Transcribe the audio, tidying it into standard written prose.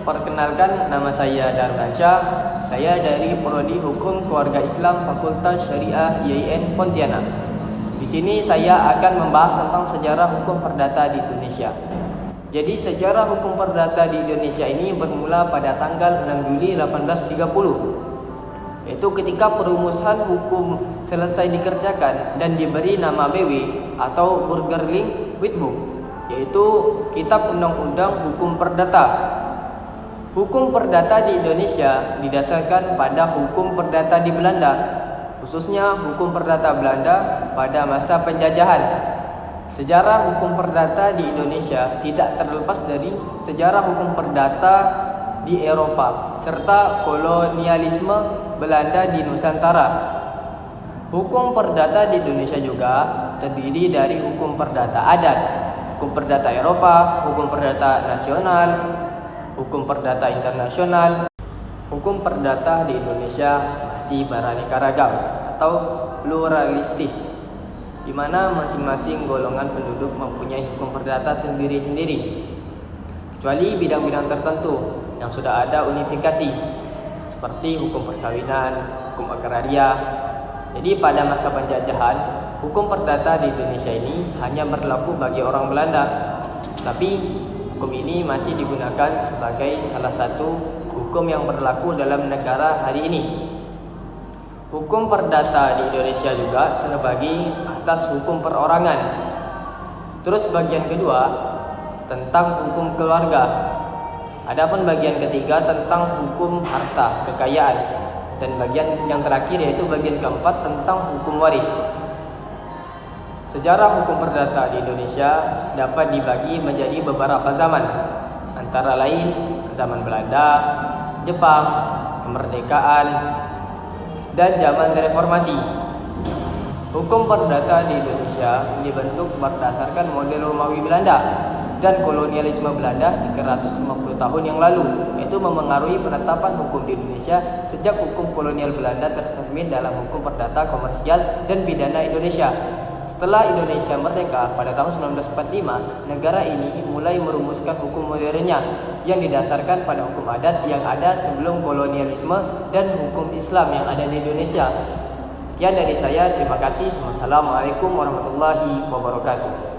Perkenalkan, nama saya Darmansyah. Saya dari Prodi Hukum Keluarga Islam Fakultas Syariah IAIN Pontianak. Di sini saya akan membahas tentang sejarah hukum perdata di Indonesia. Jadi sejarah hukum perdata di Indonesia ini bermula pada tanggal 6 Juli 1830. Yaitu ketika perumusan hukum selesai dikerjakan dan diberi nama BW atau Burgerling Witbook, yaitu Kitab Undang-Undang Hukum Perdata. Hukum perdata di Indonesia didasarkan pada hukum perdata di Belanda, khususnya hukum perdata Belanda pada masa penjajahan. Sejarah hukum perdata di Indonesia tidak terlepas dari sejarah hukum perdata di Eropa serta kolonialisme Belanda di Nusantara. Hukum perdata di Indonesia juga terdiri dari hukum perdata adat, hukum perdata Eropa, hukum perdata nasional, hukum perdata internasional. Hukum perdata di Indonesia masih beraneka ragam atau pluralistis, di mana masing-masing golongan penduduk mempunyai hukum perdata sendiri-sendiri, kecuali bidang-bidang tertentu yang sudah ada unifikasi, seperti hukum perkawinan, hukum agraria. Jadi pada masa penjajahan, hukum perdata di Indonesia ini hanya berlaku bagi orang Belanda, tapi hukum ini masih digunakan sebagai salah satu hukum yang berlaku dalam negara hari ini. Hukum perdata di Indonesia juga terbagi atas hukum perorangan. Terus bagian kedua tentang hukum keluarga. Adapun bagian ketiga tentang hukum harta kekayaan, dan bagian yang terakhir yaitu bagian keempat tentang hukum waris. Sejarah hukum perdata di Indonesia dapat dibagi menjadi beberapa zaman, antara lain zaman Belanda, Jepang, kemerdekaan, dan zaman reformasi. Hukum perdata di Indonesia dibentuk berdasarkan model Romawi Belanda dan kolonialisme Belanda 350 tahun yang lalu, yaitu memengaruhi penetapan hukum di Indonesia sejak hukum kolonial Belanda tercermin dalam hukum perdata komersial dan pidana Indonesia. Setelah Indonesia merdeka pada tahun 1945, negara ini mulai merumuskan hukum modernnya yang didasarkan pada hukum adat yang ada sebelum kolonialisme dan hukum Islam yang ada di Indonesia. Sekian dari saya, terima kasih. Wassalamualaikum warahmatullahi wabarakatuh.